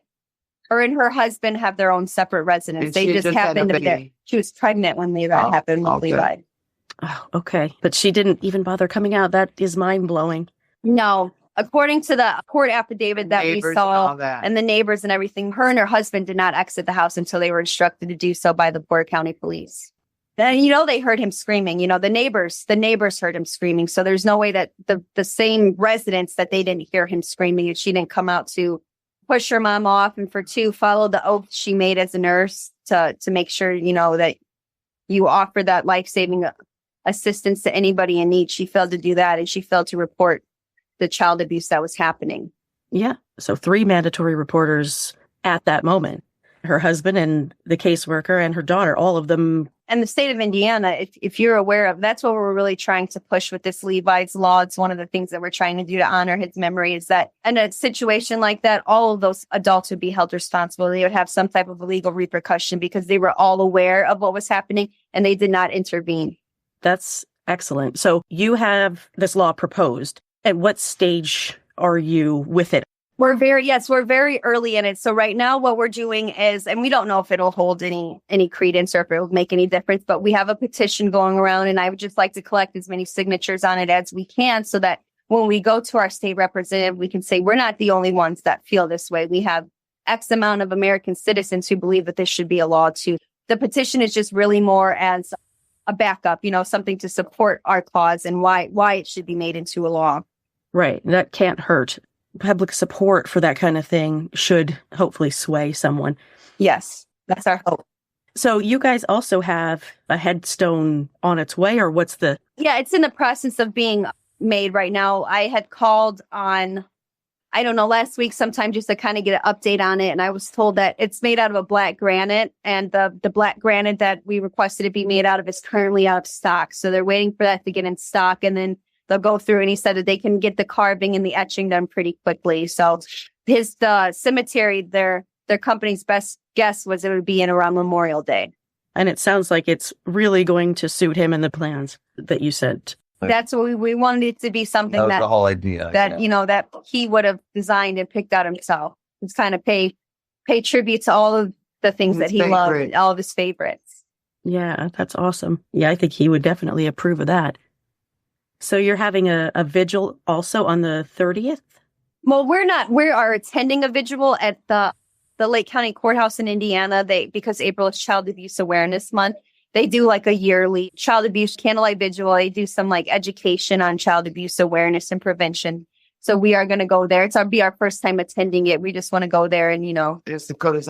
Her and her husband have their own separate residence. And they just happened to be there. She was pregnant when that happened with Levi. Oh, okay. But she didn't even bother coming out. That is mind-blowing. No. According to the court affidavit that we saw and the neighbors and everything, her and her husband did not exit the house until they were instructed to do so by the Board County Police. Then, they heard him screaming. The neighbors heard him screaming. So there's no way that the same residents that they didn't hear him screaming, and she didn't come out to push her mom off. And for two, follow the oath she made as a nurse to make sure, that you offer that life-saving assistance to anybody in need. She failed to do that, and she failed to report the child abuse that was happening. Yeah. So 3 mandatory reporters at that moment. Her husband and the caseworker and her daughter, all of them. And the state of Indiana, if you're aware of, that's what we're really trying to push with this Levi's law. It's one of the things that we're trying to do to honor his memory, is that in a situation like that, all of those adults would be held responsible. They would have some type of legal repercussion because they were all aware of what was happening and they did not intervene. That's excellent. So you have this law proposed. At what stage are you with it? We're very early in it. So right now what we're doing is, and we don't know if it'll hold any credence or if it'll make any difference, but we have a petition going around, and I would just like to collect as many signatures on it as we can so that when we go to our state representative, we can say we're not the only ones that feel this way. We have X amount of American citizens who believe that this should be a law too. The petition is just really more as a backup, something to support our cause and why it should be made into a law. Right. That can't hurt. Public support for that kind of thing should hopefully sway someone. Yes, that's our hope. So you guys also have a headstone on its way, or what's the... Yeah, it's in the process of being made right now. I had called on, last week sometime just to kind of get an update on it. And I was told that it's made out of a black granite, and the black granite that we requested it be made out of is currently out of stock. So they're waiting for that to get in stock, and then they'll go through, and he said that they can get the carving and the etching done pretty quickly. So the cemetery, their company's best guess was it would be in around Memorial Day. And it sounds like it's really going to suit him and the plans that you sent. That's what we wanted it to be, something that was the whole idea. That, that he would have designed and picked out himself. It's kind of pay tribute to all of the things that he loved, all of his favorites. Yeah, that's awesome. Yeah, I think he would definitely approve of that. So you're having a vigil also on the 30th? Well, we are attending a vigil at the Lake County Courthouse in Indiana. Because April is Child Abuse Awareness Month, they do like a yearly child abuse candlelight vigil. They do some like education on child abuse awareness and prevention. So we are going to go there. Be our first time attending it. We just want to go there and, as Dakota's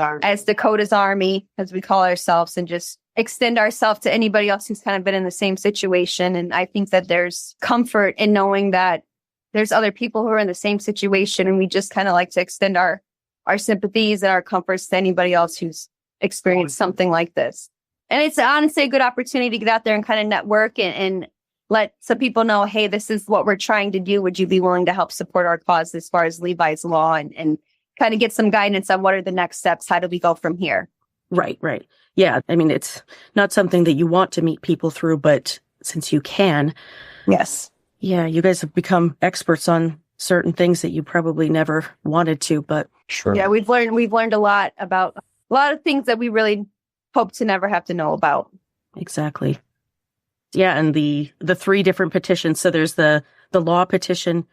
Army, as we call ourselves, and just extend ourselves to anybody else who's kind of been in the same situation. And I think that there's comfort in knowing that there's other people who are in the same situation. And we just kind of like to extend our sympathies and our comforts to anybody else who's experienced something like this. And it's honestly a good opportunity to get out there and kind of network and let some people know, hey, this is what we're trying to do. Would you be willing to help support our cause as far as Levi's law and kind of get some guidance on what are the next steps? How do we go from here? Right. Yeah. I mean, it's not something that you want to meet people through, but since you can. Yes. Yeah. You guys have become experts on certain things that you probably never wanted to, but. Sure. Yeah. We've learned a lot about a lot of things that we really hope to never have to know about. Exactly. Yeah. And the 3 different petitions. So there's the law petition.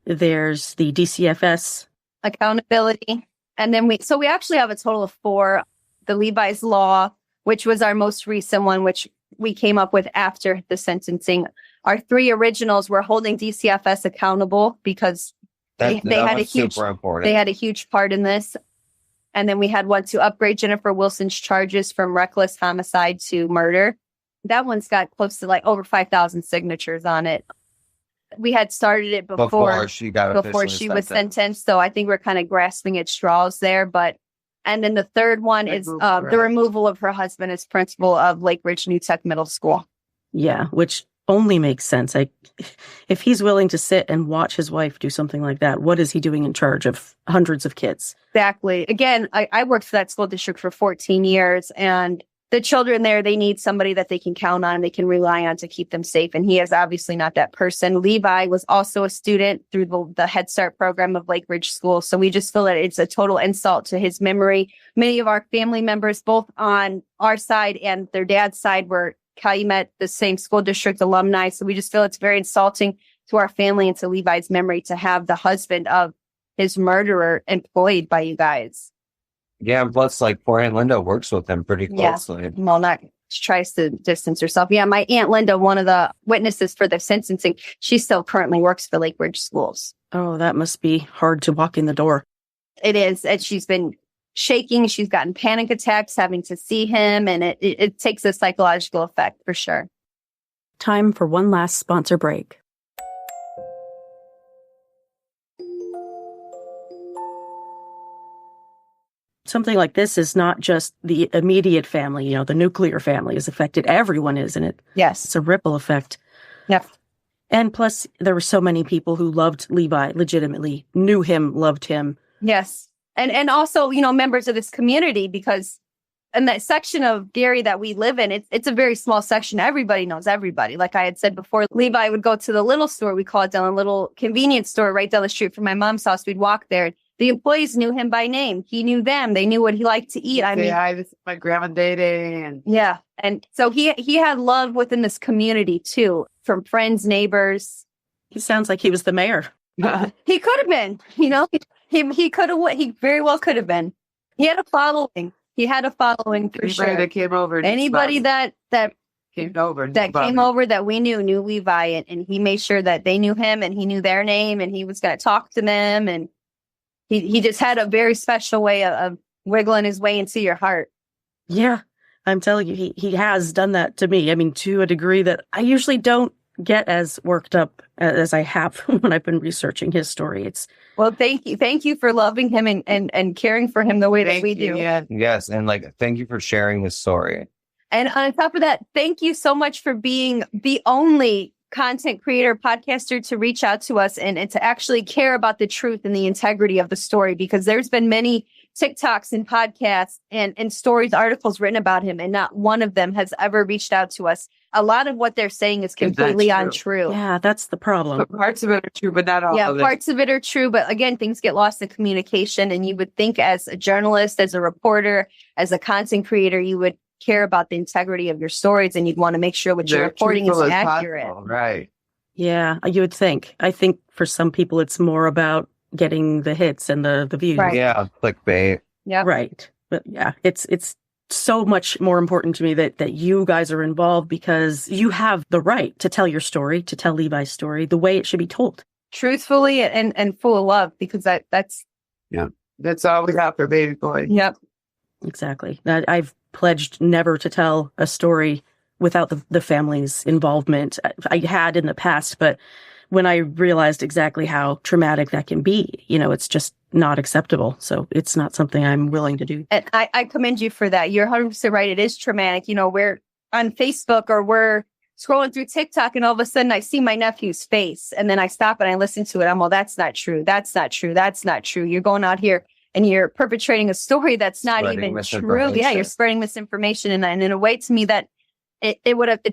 There's the DCFS. Accountability. And then we actually have a total of 4. The Levi's law, which was our most recent one, which we came up with after the sentencing. Our 3 originals were holding DCFS accountable because they had a huge part in this. And then we had one to upgrade Jennifer Wilson's charges from reckless homicide to murder. That one's got close to like over 5,000 signatures on it. We had started it before she was sentenced. So I think we're kind of grasping at straws there, and then the 3rd one is the removal of her husband as principal of Lake Ridge New Tech Middle School. Yeah, which only makes sense. If he's willing to sit and watch his wife do something like that, what is he doing in charge of hundreds of kids? Exactly. Again, I worked for that school district for 14 years, and the children there, they need somebody that they can count on, they can rely on to keep them safe. And he is obviously not that person. Levi was also a student through the Head Start program of Lake Ridge School. So we just feel that it's a total insult to his memory. Many of our family members, both on our side and their dad's side, were Calumet, the same school district alumni. So we just feel it's very insulting to our family and to Levi's memory to have the husband of his murderer employed by you guys. Yeah, and plus, poor Aunt Linda works with him pretty closely. Yeah. Well, she tries to distance herself. Yeah, my Aunt Linda, one of the witnesses for the sentencing, she still currently works for Lake Ridge Schools. Oh, that must be hard to walk in the door. It is. And she's been shaking. She's gotten panic attacks having to see him, and it takes a psychological effect for sure. time for one last sponsor break. Something like this is not just the immediate family, the nuclear family is affected. Everyone is, and Yes. it's a ripple effect. Yep. And plus, there were so many people who loved Levi legitimately, knew him, loved him. Yes. And also, members of this community, because in that section of Gary that we live in, it's a very small section. Everybody knows everybody. Like I had said before, Levi would go to the little store. We call it down a little convenience store right down the street from my mom's house. We'd walk there. The employees knew him by name. He knew them. They knew what he liked to eat. Hi, this is my grandma Day. And yeah. And so he had love within this community too, from friends, neighbors. He sounds like he was the mayor. He could have been, he could have, he very well could have been. He had a following. He had a following for sure. That came over. Anybody that came over that we knew Levi, and he made sure that they knew him and he knew their name and he was going to talk to them. And he just had a very special way of wiggling his way into your heart. Yeah, I'm telling you, he has done that to me. I mean, to a degree that I usually don't get as worked up as I have when I've been researching his story. Well, thank you for loving him and caring for him the way that we do. Yeah. Yes, and thank you for sharing his story. And on top of that, thank you so much for being the only content creator, podcaster to reach out to us and to actually care about the truth and the integrity of the story, because there's been many TikToks and podcasts and stories, articles written about him, and not one of them has ever reached out to us. A lot of what they're saying is completely untrue. Yeah, that's the problem. But parts of it are true, but not all of it. Yeah, parts of it are true. But again, things get lost in communication. And you would think as a journalist, as a reporter, as a content creator, you would care about the integrity of your stories and you'd want to make sure what you're reporting is accurate. Possible, right. Yeah, you would think. I think for some people, it's more about getting the hits and the views. Right. Yeah, clickbait. Yeah. Right. But yeah, it's so much more important to me that you guys are involved, because you have the right to tell your story, to tell Levi's story the way it should be told. Truthfully and full of love, because that's all we got for baby boy. Yep. Exactly. I've pledged never to tell a story without the family's involvement. I had in the past, but when I realized exactly how traumatic that can be, it's just not acceptable. So it's not something I'm willing to do. And I commend you for that. You're 100% right. It is traumatic. We're on Facebook or we're scrolling through TikTok and all of a sudden I see my nephew's face and then I stop and I listen to it. I'm well, that's not true. That's not true. That's not true. You're going out here and you're perpetrating a story that's not even true. Yeah, you're spreading misinformation. And in a way, to me, that it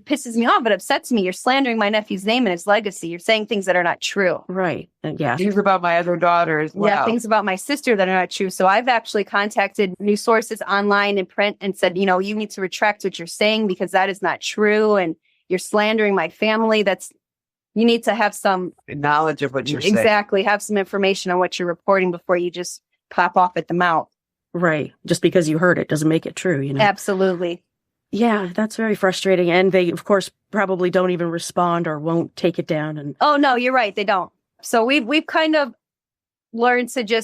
pisses me off. It upsets me. You're slandering my nephew's name and his legacy. You're saying things that are not true. Right. Yeah. Things about my other daughter as well. Yeah, things about my sister that are not true. So I've actually contacted news sources online and print and said, you need to retract what you're saying because that is not true. And you're slandering my family. You need to have some knowledge of what you're saying. Exactly. Have some information on what you're reporting before you just pop off at the mouth. Right. Just because you heard it doesn't make it true, Absolutely. Yeah, that's very frustrating. And they, of course, probably don't even respond or won't take it down. And oh, no, you're right. They don't. So we've kind of learned to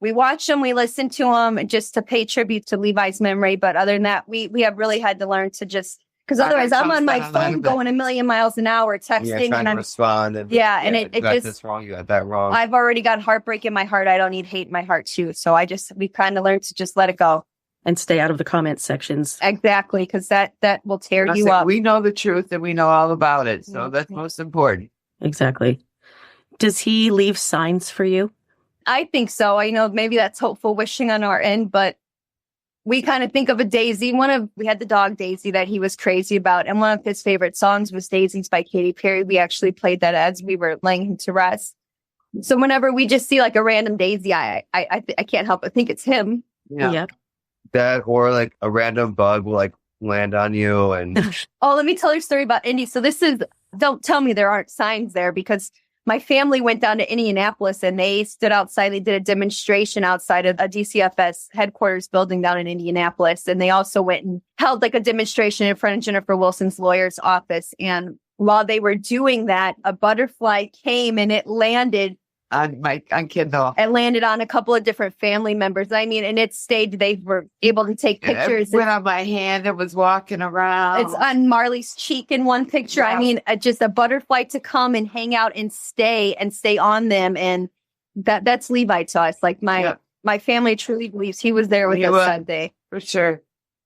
we watch them, we listen to them just to pay tribute to Levi's memory. But other than that, we have really had to learn to just, because otherwise I'm on my phone going a million miles an hour texting and I'm respond. And it you got just, this wrong. You got that wrong. I've already got heartbreak in my heart. I don't need hate in my heart too. So we kind of learned to just let it go. And stay out of the comment sections. Exactly, because that will tear you up. We know the truth and we know all about it. So that's most important. Exactly. Does he leave signs for you? I think so. I know maybe that's hopeful wishing on our end, but we kind of think of a Daisy. We had the dog Daisy that he was crazy about. And one of his favorite songs was Daisies by Katy Perry. We actually played that as we were laying him to rest. So whenever we just see like a random Daisy, I can't help but think it's him. Yeah. Yep. That or like a random bug will land on you and Oh, let me tell you a story about Indy. So don't tell me there aren't signs there, because my family went down to Indianapolis and they stood outside. They did a demonstration outside of a DCFS headquarters building down in Indianapolis. And they also went and held like a demonstration in front of Jennifer Wilson's lawyer's office. And while they were doing that, a butterfly came and it landed on Kindle. It landed on a couple of different family members. I mean, and it stayed, they were able to take pictures. It went on my hand. It was walking around. It's on Marley's cheek in one picture. Yeah. I mean, just a butterfly to come and hang out and stay on them. And that's Levi to us. Like my family truly believes he was there with us that day. For sure.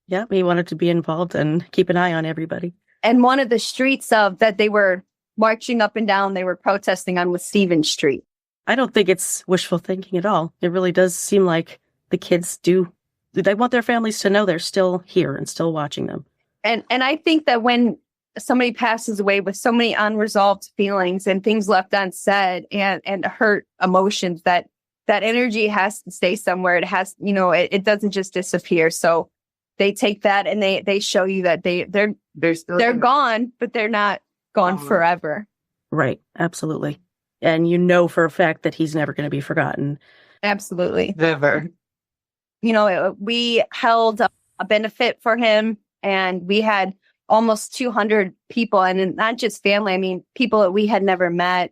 Yeah, he wanted to be involved and keep an eye on everybody. And one of the streets that they were marching up and down, they were protesting on was Stevens Street. I don't think it's wishful thinking at all. It really does seem like the kids they want their families to know they're still here and still watching them. And I think that when somebody passes away with so many unresolved feelings and things left unsaid and hurt emotions, that energy has to stay somewhere. It has, it doesn't just disappear. So they take that and they show you that they're gone, but they're not gone forever. Right. Absolutely. And for a fact that he's never going to be forgotten. Absolutely. Never. We held a benefit for him, and we had almost 200 people, and not just family. I mean, people that we had never met.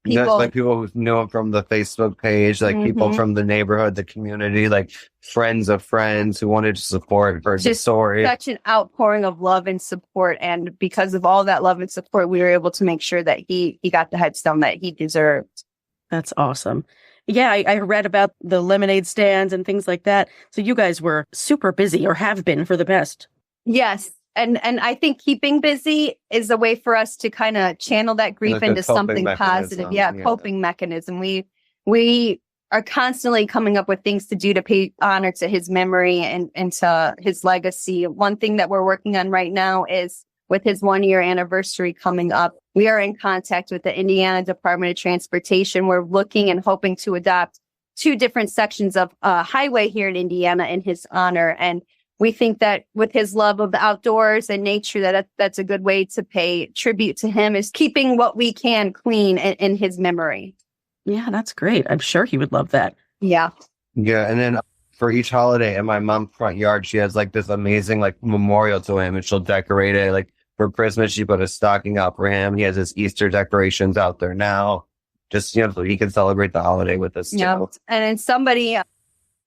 Like people who knew him from the Facebook page, like people from the neighborhood, the community, like friends of friends who wanted to support her story. Such an outpouring of love and support. And because of all that love and support, we were able to make sure that he got the headstone that he deserved. That's awesome. Yeah, I read about the lemonade stands and things like that. So you guys were super busy, or have been for the past. Yes. And I think keeping busy is a way for us to kind of channel that grief into something positive. Yeah, coping mechanism. We are constantly coming up with things to do to pay honor to his memory and to his legacy. One thing that we're working on right now is with his 1-year anniversary coming up, we are in contact with the Indiana Department of Transportation. We're looking and hoping to adopt 2 different sections of highway here in Indiana in his honor. And we think that with his love of the outdoors and nature, that's a good way to pay tribute to him, is keeping what we can clean in his memory. Yeah, that's great. I'm sure he would love that. Yeah. Yeah. And then for each holiday in my mom's front yard, she has like this amazing like memorial to him, and she'll decorate it. Like for Christmas, she put a stocking out for him. He has his Easter decorations out there now, just, so he can celebrate the holiday with us. Yeah. Too. And then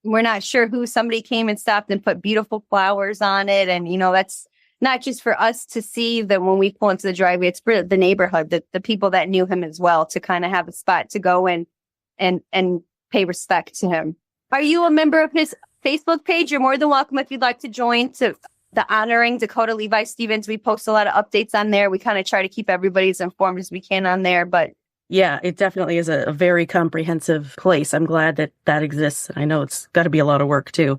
we're not sure who, somebody came and stopped and put beautiful flowers on it. And, that's not just for us to see that when we pull into the driveway, it's for the neighborhood, the people that knew him as well, to kind of have a spot to go in and pay respect to him. Are you a member of his Facebook page? You're more than welcome if you'd like to join to the Honoring Dakota Levi Stevens. We post a lot of updates on there. We kind of try to keep everybody as informed as we can on there, but yeah, it definitely is a very comprehensive place. I'm glad that exists. I know it's got to be a lot of work too.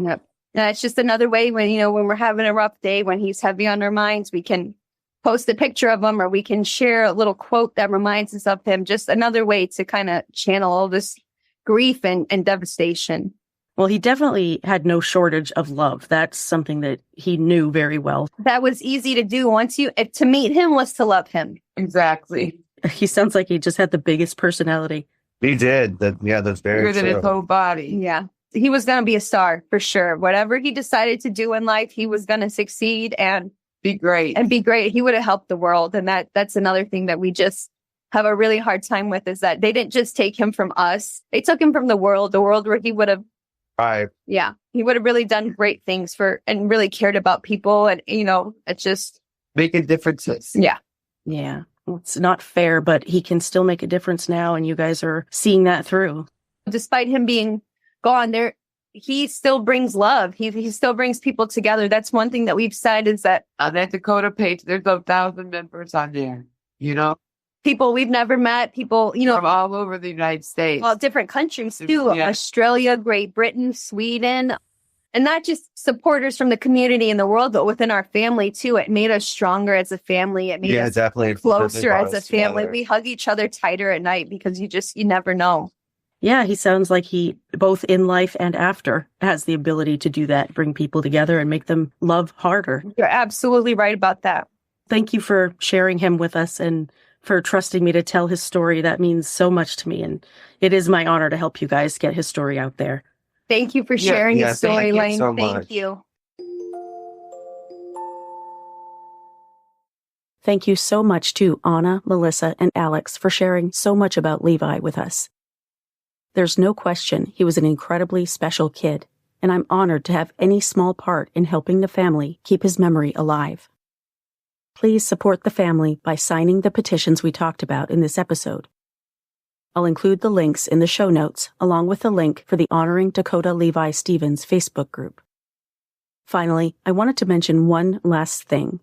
Yep. And it's just another way when we're having a rough day, when he's heavy on our minds, we can post a picture of him, or we can share a little quote that reminds us of him. Just another way to kind of channel all this grief and devastation. Well, he definitely had no shortage of love. That's something that he knew very well. That was easy to do. To meet him was to love him. Exactly. He sounds like he just had the biggest personality. He did. That's very Bigger true. than his whole body. Yeah. He was going to be a star for sure. Whatever he decided to do in life, he was going to succeed and be great. He would have helped the world. And that's another thing that we just have a really hard time with, is that they didn't just take him from us. They took him from the world where he would have. Right. Yeah. He would have really done great things and really cared about people. And, it's just making differences. Yeah. Yeah. It's not fair, but he can still make a difference now, and you guys are seeing that through. Despite him being gone, he still brings love. He still brings people together. That's one thing that we've said, is that on that Dakota page, there's 1,000 members on there. People we've never met, people from all over the United States, well, different countries too, Australia, Great Britain, Sweden. And not just supporters from the community and the world, but within our family too. It made us stronger as a family. It made us definitely closer as a family. We hug each other tighter at night, because you never know. Yeah, he sounds like he, both in life and after, has the ability to do that, bring people together and make them love harder. You're absolutely right about that. Thank you for sharing him with us and for trusting me to tell his story. That means so much to me. And it is my honor to help you guys get his story out there. Thank you for sharing your story, Lane. So thank you. Thank you so much to Ana, Melissa, and Alex for sharing so much about Levi with us. There's no question he was an incredibly special kid, and I'm honored to have any small part in helping the family keep his memory alive. Please support the family by signing the petitions we talked about in this episode. I'll include the links in the show notes, along with the link for the Honoring Dakota Levi Stevens Facebook group. Finally, I wanted to mention one last thing.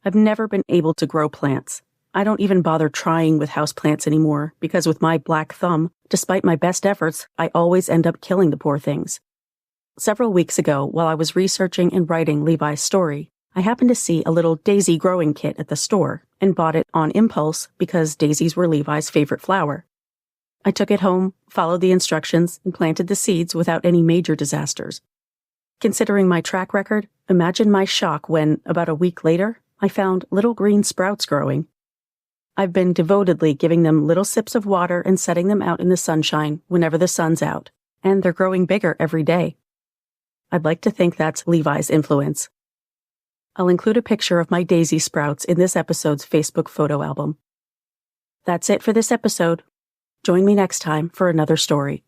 I've never been able to grow plants. I don't even bother trying with houseplants anymore because with my black thumb, despite my best efforts, I always end up killing the poor things. Several weeks ago, while I was researching and writing Levi's story, I happened to see a little daisy growing kit at the store and bought it on impulse because daisies were Levi's favorite flower. I took it home, followed the instructions, and planted the seeds without any major disasters. Considering my track record, imagine my shock when, about a week later, I found little green sprouts growing. I've been devotedly giving them little sips of water and setting them out in the sunshine whenever the sun's out, and they're growing bigger every day. I'd like to think that's Levi's influence. I'll include a picture of my daisy sprouts in this episode's Facebook photo album. That's it for this episode. Join me next time for another story.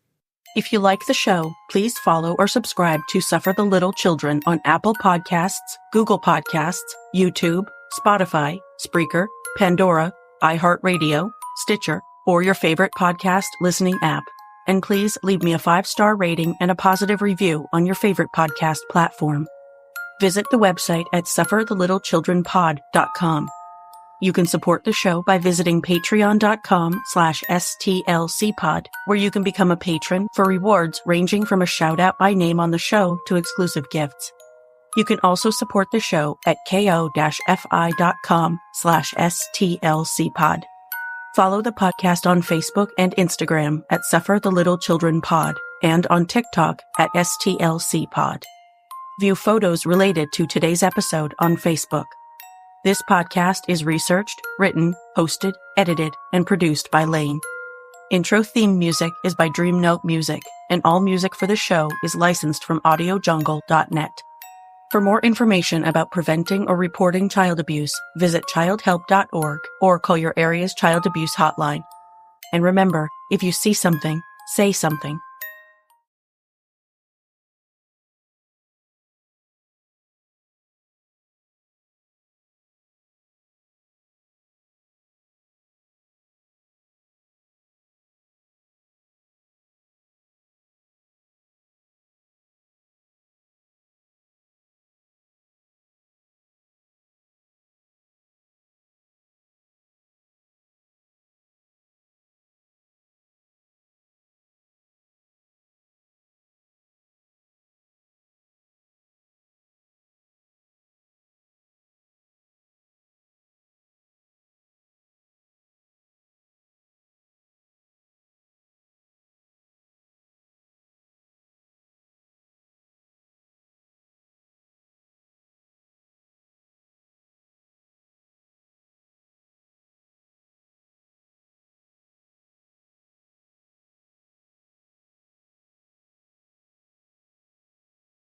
If you like the show, please follow or subscribe to Suffer the Little Children on Apple Podcasts, Google Podcasts, YouTube, Spotify, Spreaker, Pandora, iHeartRadio, Stitcher, or your favorite podcast listening app. And please leave me a 5-star rating and a positive review on your favorite podcast platform. Visit the website at sufferthelittlechildrenpod.com. You can support the show by visiting patreon.com/stlcpod, where you can become a patron for rewards ranging from a shout-out by name on the show to exclusive gifts. You can also support the show at ko-fi.com/stlcpod. Follow the podcast on Facebook and Instagram at Suffer the Little Children Pod and on TikTok at STLCpod. View photos related to today's episode on Facebook. This podcast is researched, written, hosted, edited, and produced by Lane. Intro theme music is by Dream Note Music, and all music for the show is licensed from audiojungle.net. For more information about preventing or reporting child abuse, visit childhelp.org or call your area's child abuse hotline. And remember, if you see something, say something.